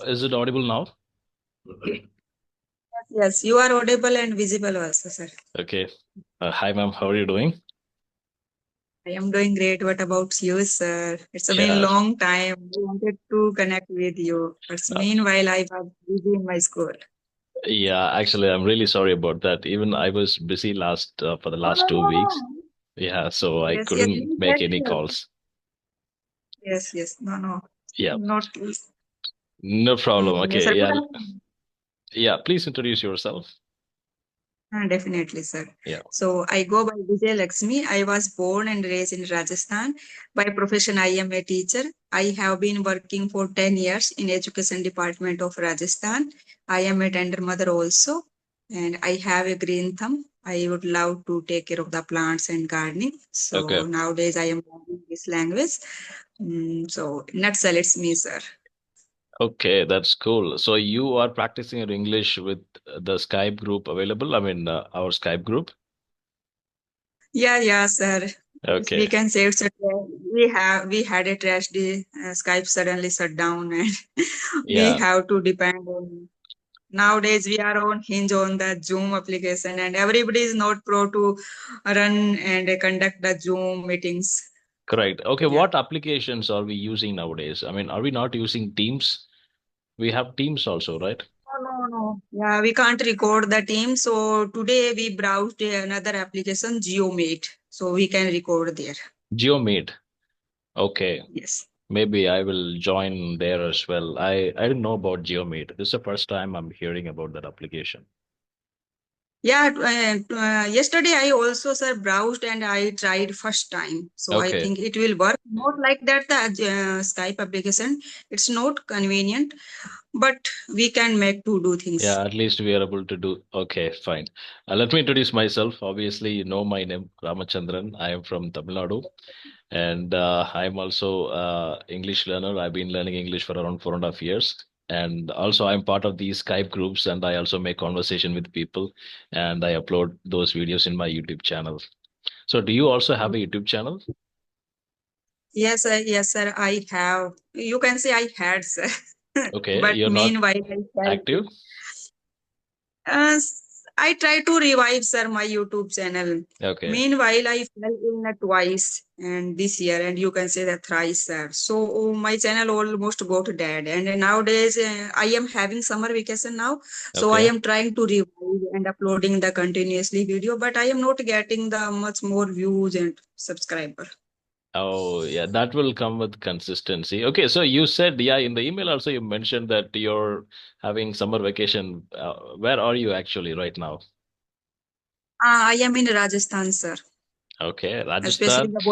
Is it audible now? Yes, you are audible and visible also, sir. Okay. Hi, ma'am. How are you doing? I am doing great. What about you, sir? It's been Yeah. long time. I wanted to connect with you. But Uh, meanwhile, I was busy in my school. yeah, actually, I'm really sorry about that. Even I was busy last for the No, last no, two no, weeks. no. Yeah, so I Yes, yes, couldn't you make said any so. calls. Yes, yes. No, no. Yeah, Not. no problem. Yes, sir. Okay, Good yeah, afternoon. yeah. Please introduce yourself. Definitely, sir. Yeah. So I go by Vijay Lakshmi. I was born and raised in Rajasthan. By profession, I am a teacher. I have been working for 10 years in education department of Rajasthan. I am a tender mother also, and I have a green thumb. I would love to take care of the plants and gardening. Okay. So nowadays I am learning this language. So in nutshell, it's me, sir. Okay, that's cool. So you are practicing your English with the Skype group available? I mean, our Skype group. Yeah, yeah, sir. Yes, we Okay. can say it's a we had a tragedy. Skype suddenly shut down, and we Yeah. have to depend on. Nowadays, we are on hinge on the Zoom application, and everybody is not pro to run and conduct the Zoom meetings. Correct. Okay, Yeah. what applications are we using nowadays? I mean, are we not using Teams? We have Teams also, right? No, no, no. Yeah, we can't record the team. So today we browsed another application, GeoMate. So we can record there. GeoMeet. Okay, Yes. maybe I will join there as well. I didn't know about GeoMeet. This is the first time I'm hearing about that application. Yeah, yesterday I also sir browsed and I tried first time. So I Okay. think it will work. Not like that the Skype application. It's not convenient, but we can make to do things. Yeah, at least we are able to do. Okay, fine. Let me introduce myself. Obviously, you know my name, Ramachandran. I am from Tamil Nadu, and I'm also English learner. I've been learning English for around 4.5 years, and also I'm part of these Skype groups, and I also make conversation with people, and I upload those videos in my YouTube channel. So, do you also have a YouTube channel? Yes, sir. I have. You can say I had, sir. Okay, But you're not meanwhile, I active. felt. I try to revive, sir, my YouTube channel. Okay. Meanwhile, I fell in twice and this year, and you can say that thrice, sir. So my channel almost got dead. And nowadays, I am having summer vacation now, so I Okay. am trying to revive and uploading the continuously video, but I am not getting the much more views and subscriber. Oh, yeah, that will come with consistency. Okay, so you said, yeah, in the email also you mentioned that you're having summer vacation. Where are you actually right now? I am in Rajasthan, sir, Okay, especially Rajasthan. the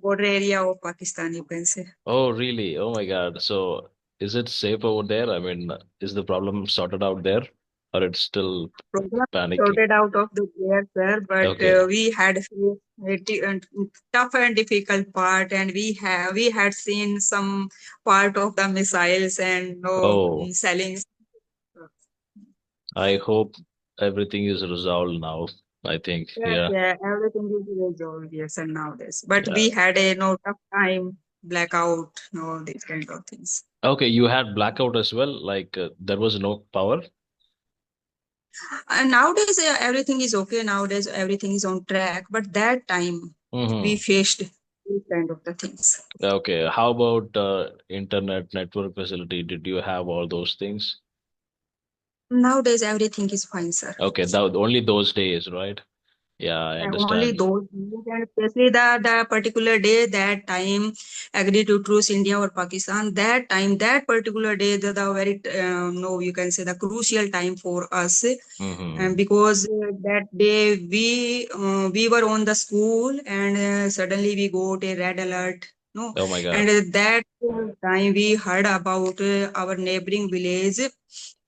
border area of Pakistan, you can say. Oh, really? Oh my God. So is it safe over there? I mean, is the problem sorted out there, or it's still Program panicking? sorted out of the year, sir, but Okay. we had faced a tough and difficult part, and we had seen some part of the missiles and no Oh, selling. I hope everything is resolved now. I think, Yes, yeah. yeah, everything is resolved, yes, and nowadays. But Yeah. we had a no tough time, blackout, no these kind of things. Okay, you had blackout as well, like there was no power. And nowadays everything is okay. Nowadays everything is on track. But that time we Mm-hmm. faced these kind of the things. Okay, how about internet network facility? Did you have all those things? Nowadays everything is fine, sir. Okay, that only those days, right? Yeah, I Only understand. those days, and especially the particular day that time agreed to truce India or Pakistan. That time, that particular day, the very no, you can say the crucial time for us, and Mm-hmm. because that day we were on the school and suddenly we got a red alert. No, Oh my God. and that time we heard about our neighboring village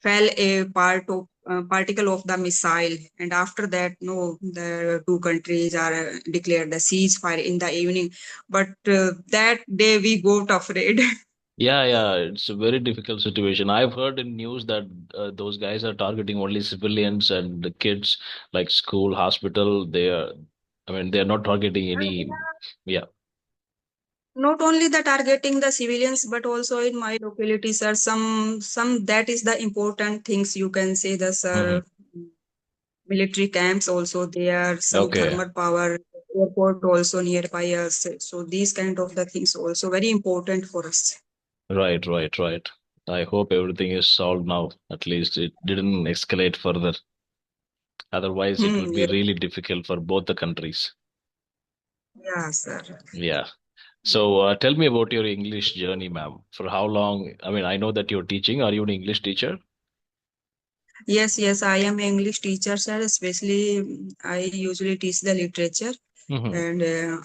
fell a particle of the missile, and after that no the two countries are declared the ceasefire in the evening, but that day we got afraid. Yeah, yeah, it's a very difficult situation. I've heard in news that those guys are targeting only civilians and the kids, like school, hospital. They are, I mean, they're not targeting any. Yeah. Not only the targeting the civilians, but also in my locality, sir, some that is the important things you can say the Hmm. sir. Military camps also there, some Okay. thermal power airport also nearby us. So these kind of the things also very important for us. Right, right, right. I hope everything is solved now. At least it didn't escalate further. Otherwise, it would be Yes, really difficult for both the countries. yeah, sir. Yeah. So tell me about your English journey, ma'am. For how long? I mean, I know that you're teaching. Are you an English teacher? Yes, yes, I am English teacher, sir. Especially I usually teach the literature, Hmm. and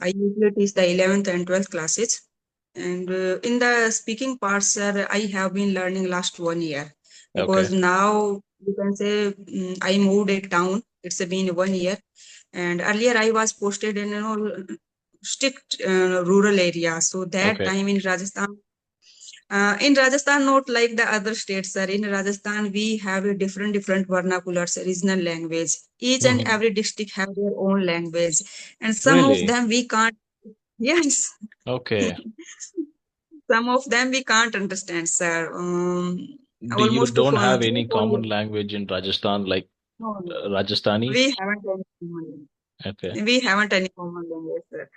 I usually teach the 11th and 12th classes. And in the speaking part, sir, I have been learning last 1 year Okay. because now you can say I moved it down. It's been 1 year, and earlier I was posted in strict rural area. So that Okay. time in Rajasthan, not like the other states, sir. In Rajasthan, we have a different vernaculars, regional language. Each and Hmm. every district have their own language, and some of Really? them we can't. Yes, Okay. some of them we can't understand, sir. You Almost don't have three, any 4 years. common language in Rajasthan, like No, no, Rajasthani? we haven't any common. Okay. We haven't any common language, sir.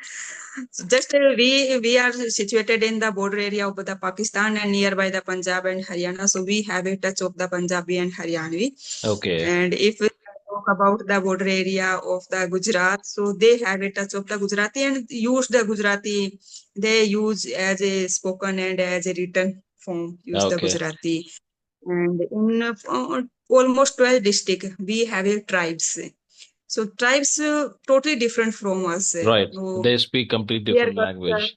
So just we are situated in the border area of the Pakistan and nearby the Punjab and Haryana. So we have a touch of the Punjabi and Haryanvi. Okay. And if we talk about the border area of the Gujarat, so they have a touch of the Gujarati and use the Gujarati. They use as a spoken and as a written form. Use the Okay. Gujarati. And in almost 12 district, we have a tribes. So tribes totally different from us. Right. No, They speak complete their different culture, language,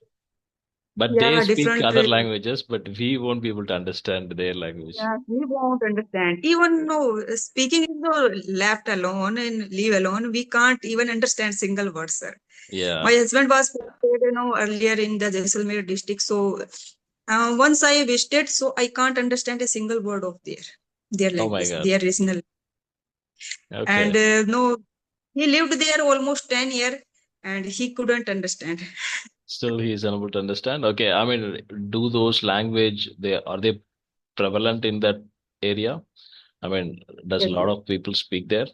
but they yeah, speak different. other languages, but we won't be able to understand their language. Yeah, we won't understand. Even no speaking is no left alone and leave alone. We can't even understand single word, sir. Yeah. My husband was posted, earlier in the Jaisalmer district. So once I visited, so I can't understand a single word of their Oh my language, God. their regional. And Okay. no, he lived there almost 10 years, and he couldn't understand. Still, he is unable to understand. Okay. I mean, do those language, are they prevalent in that area? I mean, does a Yes, lot of people speak there?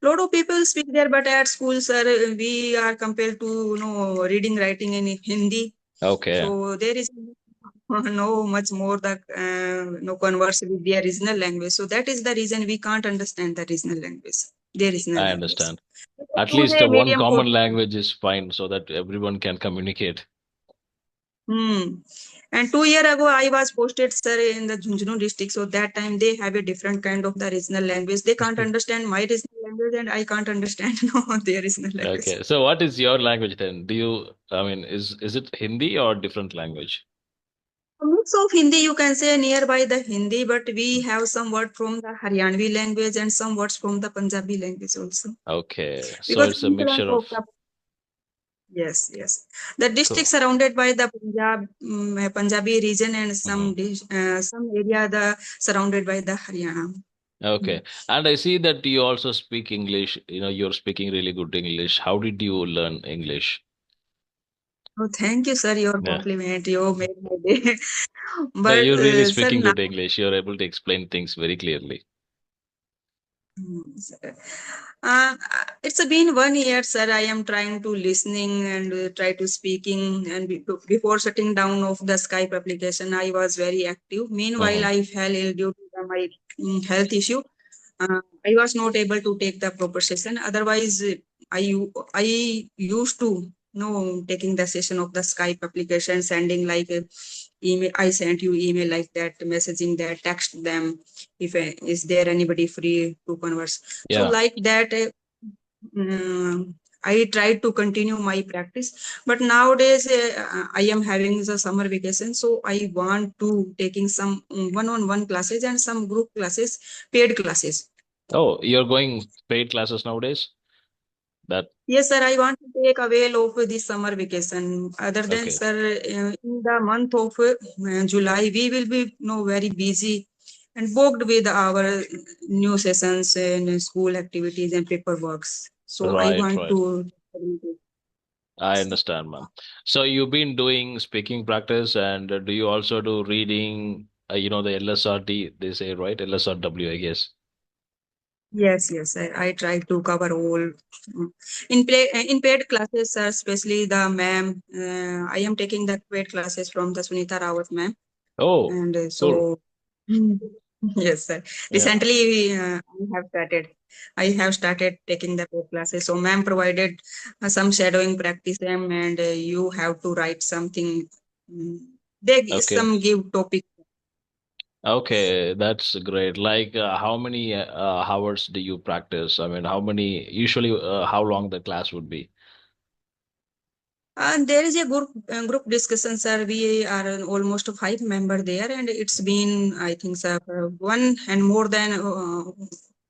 lot of people speak there, but at school, sir, we are compelled to reading, writing in Hindi. Okay. So there is no much more the no converse with their regional language. So that is the reason we can't understand the regional language, their regional I language. understand. We At use least a one medium for. common language is fine so that everyone can communicate. Hmm. And 2 years ago, I was posted, sir, in the Jhunjhunu district. So that time they have a different kind of the regional language. They can't understand my regional language, and I can't understand no, their regional language. Okay. So what is your language then? I mean, is it Hindi or different language? A mix of Hindi, you can say nearby the Hindi, but we have some word from the Haryanvi language and some words from the Punjabi language also. Okay. So Because it's a influence mixture of of the yes, yes, the district cool. surrounded by the Punjabi region and Hmm. some area the surrounded by the Haryana. Okay. Mm. And I see that you also speak English. You're speaking really good English. How did you learn English? Oh, thank you, sir. Your Yeah. compliment. You made my day. No, But you're really sir, speaking now good English. You're able to explain things very clearly. sir. It's been 1 year, sir. I am trying to listening and try to speaking. And before shutting down of the Skype application, I was very active. Meanwhile, Hmm. I fell ill due to my health issue. I was not able to take the proper session. Otherwise, I used to taking the session of the Skype application, sending like a email. I sent you email like that, messaging that, text them if is there anybody free to converse. So Yeah. like that, I tried to continue my practice. But nowadays, I am having the summer vacation, so I want to taking some one-on-one classes and some group classes, paid classes. Oh, you're going paid classes nowadays? That Yes, sir. I want to take avail of this summer vacation. Other than, okay. sir, in the month of July, we will be very busy and booked with our new sessions and school activities and paperworks. So I Right, want right. to. I understand, ma'am. So you've been doing speaking practice, and do you also do reading? The LSRT, they say, right? LSRW, I guess. Yes, yes, I try to cover all in paid classes, especially the ma'am. I am taking the paid classes from the Sunita Rawat ma'am, Oh, and cool. so mm, yes, sir. Yeah. Recently, I have started taking the paid classes. So ma'am provided some shadowing practice, and you have to write something. Mm, Okay. some give topic. Okay, that's great. Like, how many hours do you practice? I mean, usually, how long the class would be? There is a group discussion, sir. We are almost five member there, and it's been, I think, sir, one and more than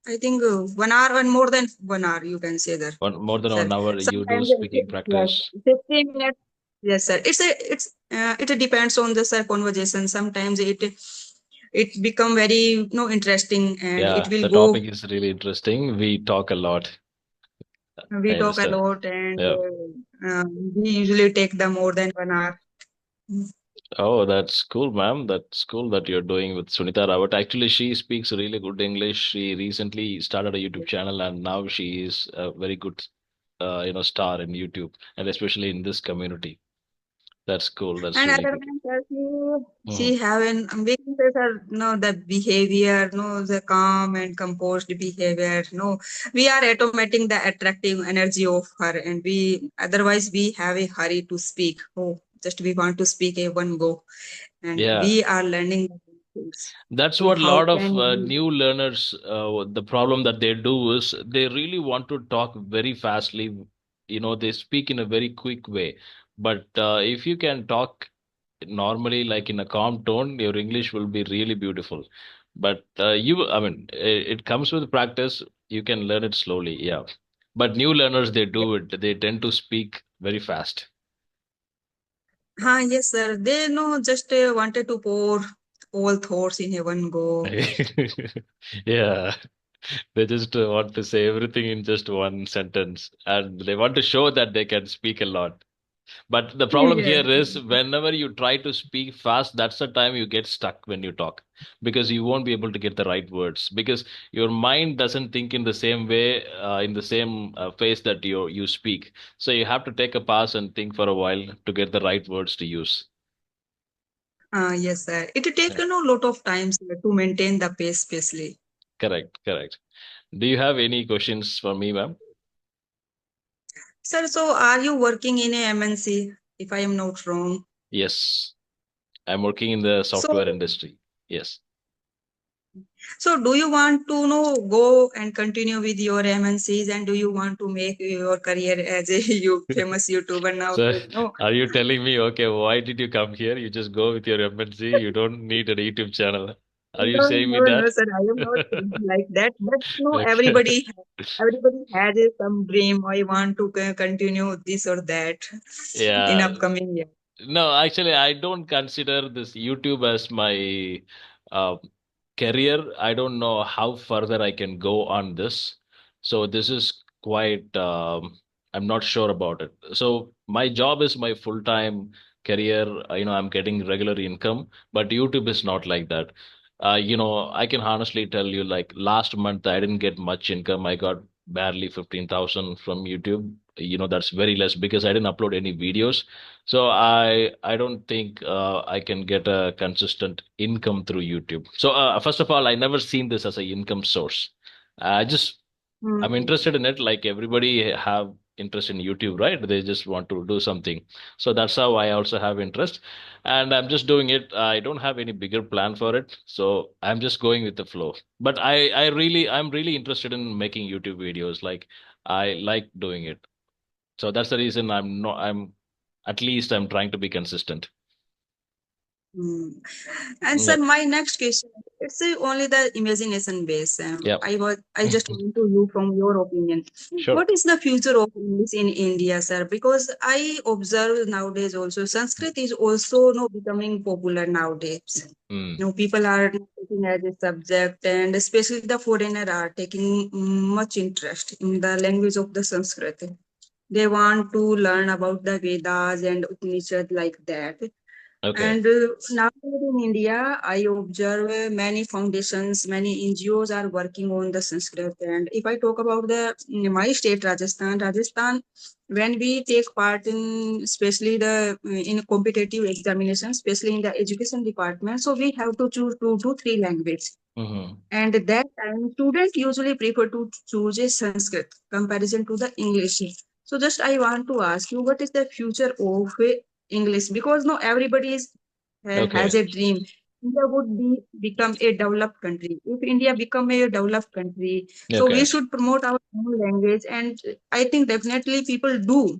I think 1 hour and more than 1 hour. You can say that, More than sir. 1 hour you do Sometimes speaking yes, practice. 15 minutes. Yes, sir. It depends on the sir conversation. Sometimes it become very interesting, and it Yeah, will the go. topic is really interesting. We talk a lot. We I talk a understand. lot, and Yeah. we usually take the more than 1 hour. Oh, that's cool, ma'am. That's cool that you're doing with Sunita Rawat. Actually, she speaks really good English. She recently started a YouTube channel, and now she is a very good, star in YouTube, and especially in this community. That's cool. That's And really other good. than that, Mhm. she have an weaknesses are no the behavior, no the calm and composed behavior. No, we are automating the attractive energy of her, and we otherwise we have a hurry to speak. Oh, just we want to speak a one go, and Yeah. we are learning things. That's So what a how lot of can we? new learners, the problem that they do is they really want to talk very fastly. They speak in a very quick way. But if you can talk normally, like in a calm tone, your English will be really beautiful. But I mean, it comes with practice. You can learn it slowly. Yeah. But new learners, they do it. They tend to speak very fast. Yes, sir. They know just wanted to pour all thoughts in a one go. Yeah. They just want to say everything in just one sentence, and they want to show that they can speak a lot. But the problem Yes. here is whenever you try to speak fast, that's the time you get stuck when you talk because you won't be able to get the right words because your mind doesn't think in the same way, in the same phase that you speak. So you have to take a pause and think for a while to get the right words to use. Yes, sir. It take Yeah. lot of times to maintain the pace, especially. Correct, correct. Do you have any questions for me, ma'am? Sir, so are you working in a MNC, if I am not wrong? Yes, I'm working in the So, software industry. Yes. so do you want to go and continue with your MNCs, and do you want to make your career as a famous YouTuber now? So, No, are you telling me, okay, why did you come here? You just go with your MNC. You don't need a YouTube channel. Are you no, saying me no, that? sir. I am not thinking like that. But no, Okay. everybody has some dream. I want to continue this or that in Yeah. upcoming year. No, actually, I don't consider this YouTube as my uh, career. I don't know how further I can go on this. So this is quite, I'm not sure about it. So my job is my full-time career. I'm getting regular income, but YouTube is not like that. I can honestly tell you, like last month, I didn't get much income. I got barely 15,000 from YouTube. That's very less because I didn't upload any videos. So I don't think I can get a consistent income through YouTube. So first of all, I never seen this as a income source. I just I'm Hmm. interested in it like everybody have interest in YouTube, right? They just want to do something. So that's how I also have interest. And I'm just doing it. I don't have any bigger plan for it. So I'm just going with the flow. But I'm really interested in making YouTube videos. Like I like doing it. So that's the reason I'm at least I'm trying to be consistent. Hmm. And sir, Yep. my next question, it's only the imagination base. Yep. I just want to know from your opinion, Sure. what is the future of English in India, sir? Because I observe nowadays also Sanskrit is also becoming popular nowadays. Mm. People are taking as a subject, and especially the foreigner are taking much interest in the language of the Sanskrit. They want to learn about the Vedas and Upanishad like that. Okay. And nowadays in India, I observe many foundations, many NGOs are working on the Sanskrit. And if I talk about the my state, Rajasthan, when we take part in, especially the in competitive examinations, especially in the education department, so we have to choose 2 to 3 languages. Mm-hmm. And that time, students usually prefer to choose a Sanskrit comparison to the English. So just I want to ask you, what is the future of English? Because no, everybody has Okay. a dream. India would become a developed country. If India become a developed country, so we Okay. should promote our own language. And I think definitely people do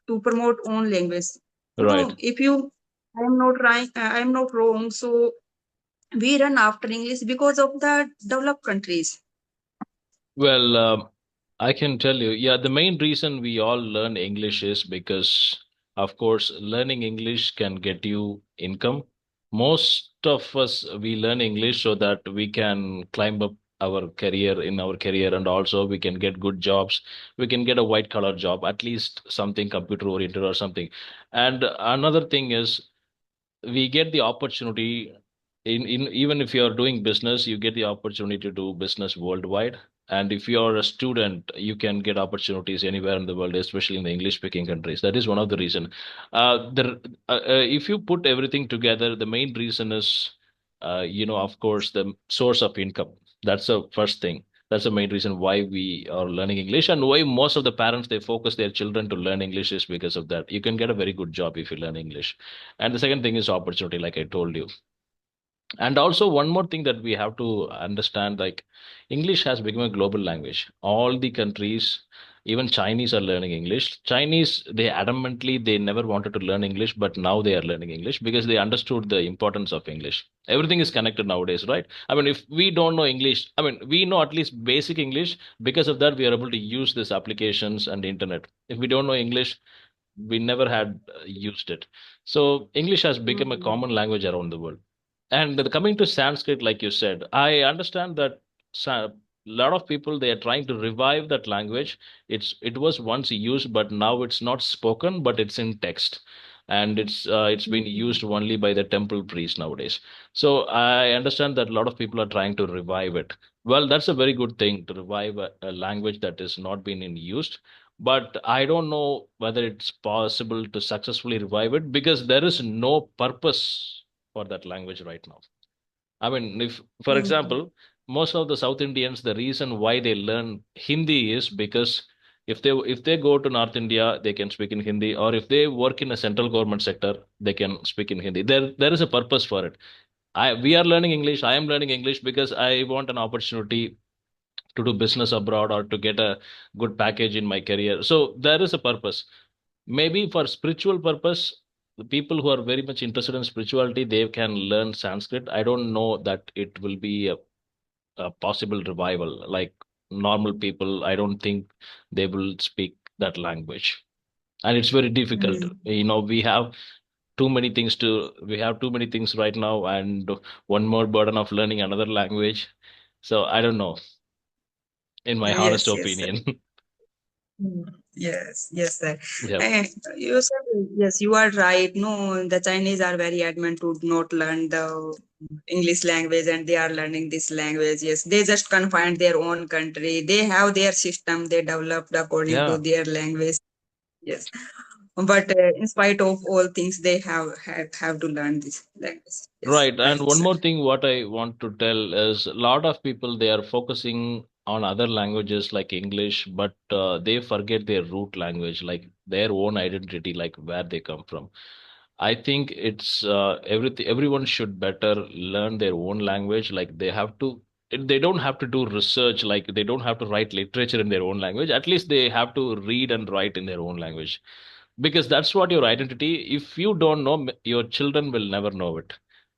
to promote own language. Right. If you, I am not right, I am not wrong. So we run after English because of the developed countries. Well, I can tell you, yeah, the main reason we all learn English is because, of course, learning English can get you income. Most of us, we learn English so that we can climb up our career in our career, and also we can get good jobs. We can get a white collar job, at least something computer oriented or something. And another thing is, we get the opportunity in even if you're doing business, you get the opportunity to do business worldwide. And if you're a student, you can get opportunities anywhere in the world, especially in the English speaking countries. That is one of the reason. If you put everything together, the main reason is, of course, the source of income. That's the first thing. That's the main reason why we are learning English, and why most of the parents, they focus their children to learn English is because of that. You can get a very good job if you learn English. And the second thing is opportunity, like I told you. And also one more thing that we have to understand, like English has become a global language. All the countries, even Chinese are learning English. Chinese, they adamantly, they never wanted to learn English, but now they are learning English because they understood the importance of English. Everything is connected nowadays, right? I mean, if we don't know English, I mean, we know at least basic English. Because of that, we are able to use these applications and internet. If we don't know English, we never had used it. So English has become a Mm. common language around the world. And coming to Sanskrit, like you said, I understand that a lot of people, they are trying to revive that language. It was once used, but now it's not spoken, but it's in text, and it's been used only by the temple priest nowadays. So I understand that a lot of people are trying to revive it. Well, that's a very good thing to revive a language that is not been in use. But I don't know whether it's possible to successfully revive it, because there is no purpose for that language right now. I mean, if, for Mm. example, most of the South Indians, the reason why they learn Hindi is because if they go to North India, they can speak in Hindi, or if they work in a central government sector, they can speak in Hindi. There is a purpose for it. We are learning English. I am learning English because I want an opportunity to do business abroad or to get a good package in my career. So there is a purpose. Maybe for spiritual purpose, the people who are very much interested in spirituality, they can learn Sanskrit. I don't know that it will be a possible revival. Like normal people, I don't think they will speak that language. And it's very difficult. Mm. We have too many things right now, and one more burden of learning another language. So I don't know, in my honest Yes, yes, sir. opinion. Mm. Yes, yes, sir. Yeah. And you said, yes, you are right. No, the Chinese are very adamant to not learn the English language and they are learning this language. Yes, they just confined their own country. They have their system they developed according to Yeah. their language. Yes. But in spite of all things, they have to learn this language. Yes, Right. And right, one sir. more thing, what I want to tell is a lot of people, they are focusing on other languages like English, but they forget their root language, like their own identity, like where they come from. I think it's everything. Everyone should better learn their own language. Like they have to. They don't have to do research. Like they don't have to write literature in their own language. At least they have to read and write in their own language, because that's what your identity. If you don't know, your children will never know it.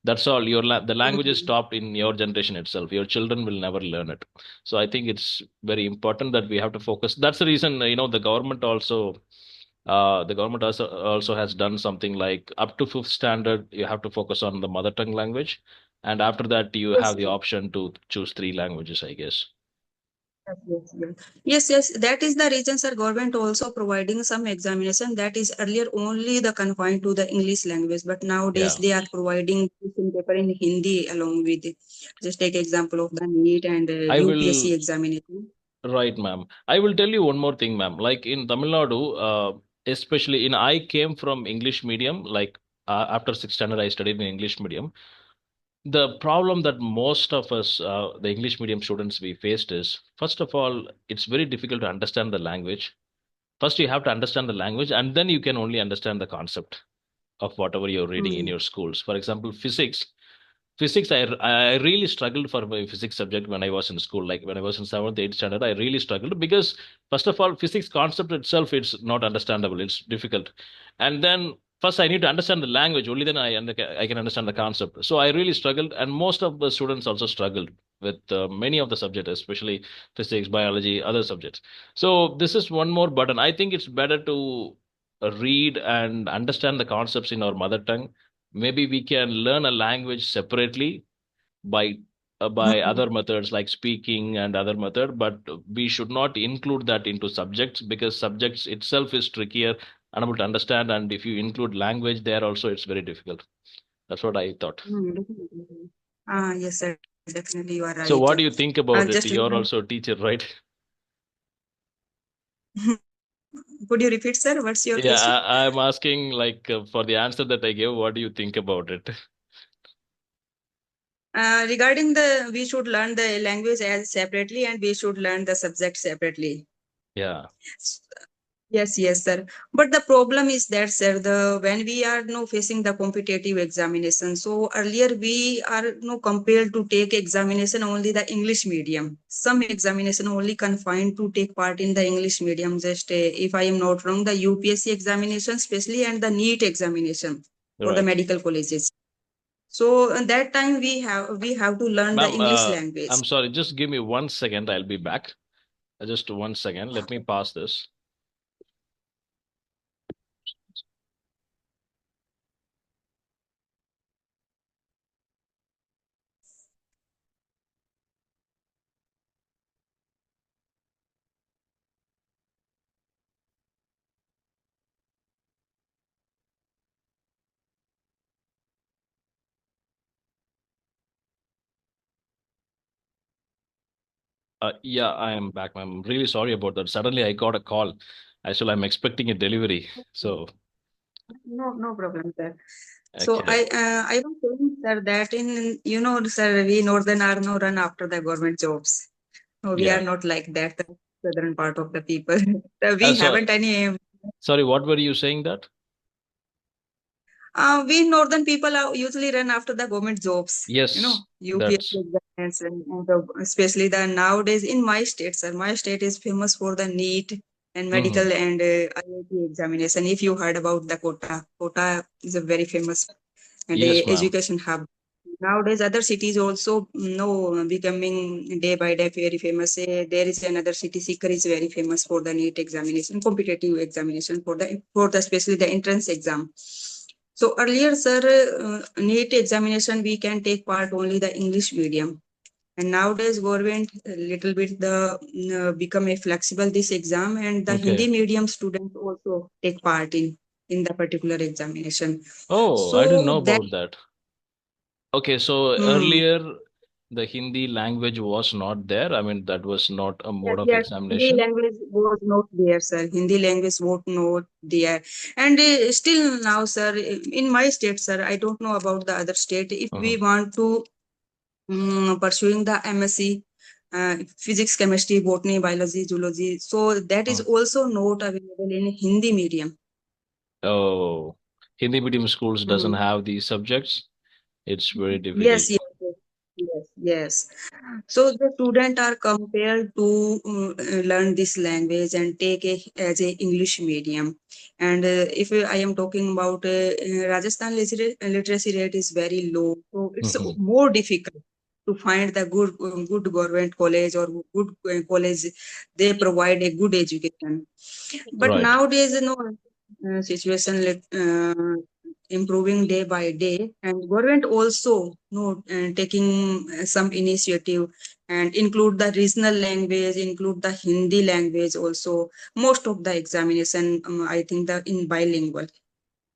That's all. The language is Mm. stopped in your generation itself. Your children will never learn it. So I think it's very important that we have to focus. That's the reason, the government also has done something like up to fifth standard, you have to focus on the mother tongue language, and after that you Yes, have the option to choose three languages, I guess. Yes, yes, yes. Yes, yes, that is the reason, sir. Government also providing some examination that is earlier only the confined to the English language, but nowadays Yeah, they are providing question paper in Hindi along with it. Just take example of the NEET and I will. UPSC examination. Right, ma'am. I will tell you one more thing, ma'am. Like in Tamil Nadu, especially in I came from English medium. Like after sixth standard, I studied in English medium. The problem that most of us, the English medium students, we faced is, first of all, it's very difficult to understand the language. First, you have to understand the language, and then you can only understand the concept of whatever you're reading in Hmm. your schools. For example, physics. Physics, I really struggled for my physics subject when I was in school. Like when I was in seventh, eighth standard, I really struggled because first of all, physics concept itself, it's not understandable. It's difficult, and then first I need to understand the language. Only then I can understand the concept. So I really struggled, and most of the students also struggled with many of the subjects, especially physics, biology, other subjects. So this is one more button. I think it's better to read and understand the concepts in our mother tongue. Maybe we can learn a language separately by by other methods like speaking and other method, but we should not include that into subjects because subjects itself is trickier, unable to understand, and if you include language there also, it's very difficult. That's what I thought. Definitely. Ah, yes, sir. Definitely, you are right. So what do you think about Just it? You're also a teacher, right? could you repeat, sir? What's your Yeah, question? I'm asking like for the answer that I gave, what do you think about it? Regarding the, we should learn the language as separately and we should learn the subject separately. Yeah, Yes, yes, sir. But the problem is that, sir, the when we are no facing the competitive examination, so earlier we are no compelled to take examination only the English medium. Some examination only confined to take part in the English medium. Just if I am not wrong, the UPSC examination, especially and the NEET examination for the right. medical colleges. So at that time we have to learn the Ma'am, English language. I'm sorry, just give me 1 second, I'll be back. Just 1 second. Let me pass this. Yeah, I am back, ma'am. I'm really sorry about that. Suddenly I got a call. Actually, I'm expecting a delivery. So, No, no problem, sir. So okay. I was saying, sir, that in sir, we northern are no run after the government jobs. No, we are Yeah. not like that. The southern part of the people, we So, haven't any. sorry, what were you saying that? We northern people are usually run after the government jobs. Yes, UPSC that's. exams and especially the nowadays in my state, sir. My state is famous for the NEET and Hmm. medical and IIT examination. If you heard about the Kota is a very famous and Yes, ma'am. education hub. Nowadays, other cities also becoming day by day very famous. There is another city, Sikar is very famous for the NEET examination, competitive examination for the especially the entrance exam. So earlier, sir, NEET examination we can take part only the English medium, and nowadays government a little bit the become a flexible this exam, and the Hindi Okay. medium students also take part in the particular examination. Oh, I didn't So know that. about that. Okay, so Hmm. earlier the Hindi language was not there. I mean, that was not a Yes, mode of yes, Hindi examination. language was not there, sir. Hindi language was not there. And still now, sir, in my state, sir, I don't know about the other state. If we Hmm. want to pursuing the MSc, physics, chemistry, botany, biology, zoology, so that is also not available in Hindi medium. Oh, Hindi medium schools doesn't Hmm. have these subjects. It's very difficult. Yes, yes, yes, yes, yes. So the student are compelled to learn this language and take a as a English medium. And if I am talking about Rajasthan literacy rate is very low, so it's Hmm. more difficult to find the good government college or good college. They provide a good education. But Right. nowadays, situation improving day by day, and government also taking some initiative and include the regional language, include the Hindi language also. Most of the examination, I think, the in bilingual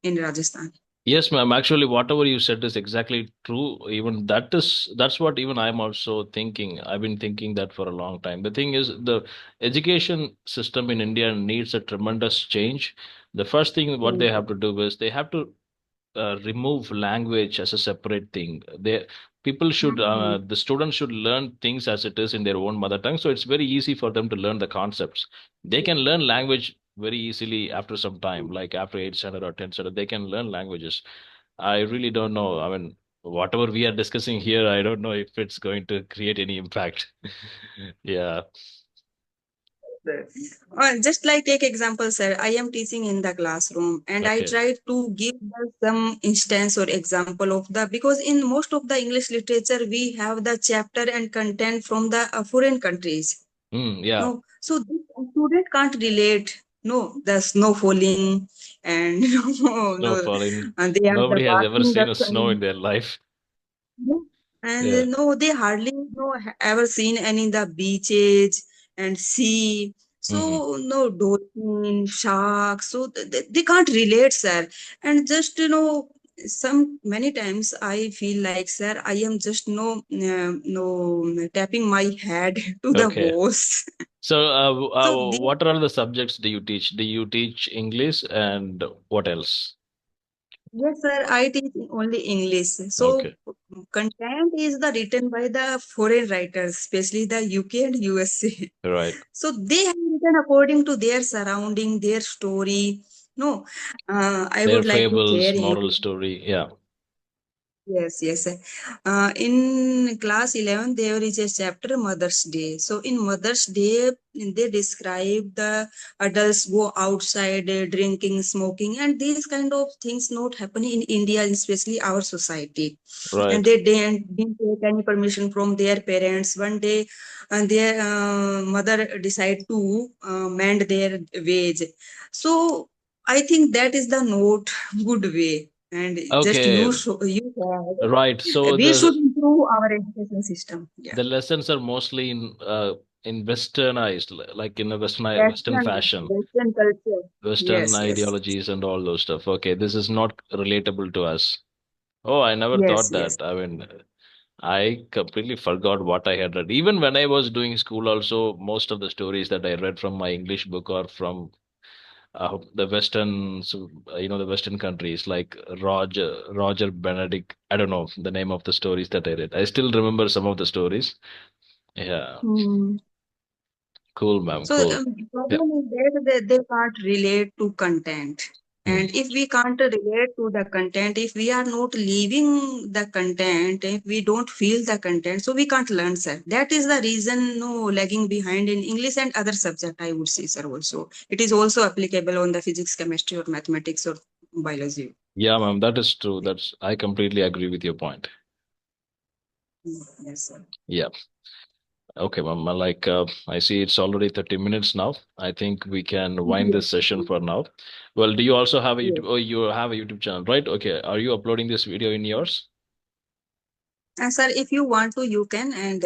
in Rajasthan. Yes, ma'am. Actually, whatever you said is exactly true. Even that's what even I'm also thinking. I've been thinking that for a long time. The thing is, the education system in India needs a tremendous change. The first thing what they Mm. have to do is they have to remove language as a separate thing. They people should Mm. the students should learn things as it is in their own mother tongue, so it's very easy for them to learn the concepts. They can learn language very easily after some time, like after 8th standard or 10th standard, they can learn languages. I really don't know. I mean, whatever we are discussing here, I don't know if it's going to create any impact. Yeah. Just like take example, sir. I am teaching in the classroom, and I Okay. try to give some instance or example of the, because in most of the English literature we have the chapter and content from the foreign countries. Yeah. No, so this student can't relate. No, the snow falling and Snow no, falling. and they are the Nobody has ever walking the seen a snow in sun. their life. Yeah. And Yeah. no, they hardly ever seen any the beaches and sea. Hmm. So no dolphin, sharks. So they can't relate, sir. And just some many times I feel like, sir, I am just no tapping my head to the Okay. walls. So, So what are the subjects do you teach? Do you teach English and what else? yes, sir. I teach only English. So Okay, content is the written by the foreign writers, especially the UK and USA. right. So they have written according to their surrounding, their story. No, I Their would like to share fables, you. moral story. Yeah, Yes, yes. In class 11, there is a chapter Mother's Day. So in Mother's Day, they describe the adults go outside drinking, smoking, and these kind of things not happening in India, especially our society. And right. they didn't take any permission from their parents. One day, and their mother decide to mend their wage. So I think that is the not good way. And just Okay, you right. So we should improve our education system. Yeah. the lessons are mostly in westernized, like in a Western Western, fashion, Western culture. Western Yes, yes. ideologies and all those stuff. Okay, this is not relatable to us. Oh, I never Yes, thought yes. that. I mean, I completely forgot what I had read. Even when I was doing school, also, most of the stories that I read from my English book or from the Western, the Western countries like Roger Benedict. I don't know the name of the stories that I read. I still remember some of the stories. Yeah, Hmm. cool, ma'am, So cool. Yeah. problem is that they can't relate to content. Hmm. And if we can't relate to the content, if we are not living the content, if we don't feel the content, so we can't learn, sir. That is the reason no lagging behind in English and other subject, I would say, sir, also. It is also applicable on the physics, chemistry, or mathematics or biology. Yeah, ma'am, that is true. That's I completely agree with your point. Yes, sir. Yeah. Okay, ma'am. I see it's already 30 minutes now. I think we can wind Yes. this session for now. Well, do you also have a Yes. YouTube? Oh, you have a YouTube channel, right? Okay. Are you uploading this video in yours? Sir, if you want to, you can. And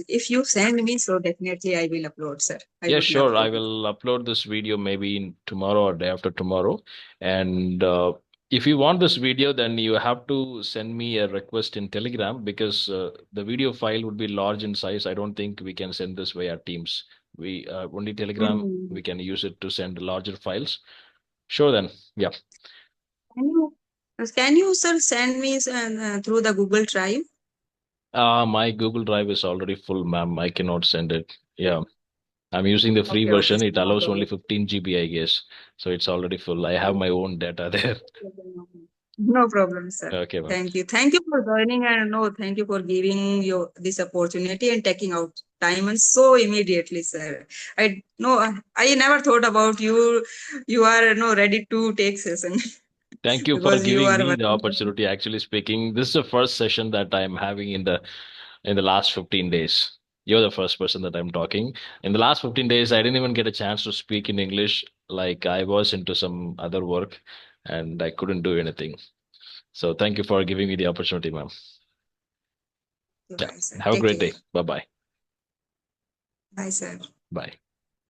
if you send me, so definitely I will upload, sir. I Yeah, would love sure. I to. will upload this video maybe in tomorrow or day after tomorrow. And if you want this video, then you have to send me a request in Telegram because the video file would be large in size. I don't think we can send this via Teams. We only Telegram, Hmm. we can use it to send larger files. Sure, then. Yeah. Can you, sir, send me through the Google Drive? My Google Drive is already full, ma'am. I cannot send it. Yeah. I'm using the free Okay, okay, version. sir, It no allows only problem. 15 GB, I guess. So it's already full. I have my own data there. No problem, sir. Okay, ma'am. Thank you. Thank you for joining, and no, thank you for giving you this opportunity and taking out time and so immediately, sir. I no, I never thought about you. You are no ready to take session Thank you for because you giving are me the working. opportunity. Actually speaking, this is the first session that I'm having in the last 15 days. You're the first person that I'm talking. In the last 15 days, I didn't even get a chance to speak in English. Like I was into some other work and I couldn't do anything. So thank you for giving me the opportunity, ma'am. Yeah. Bye, sir. Have a Take great care. day. Bye bye. Bye, sir. Bye.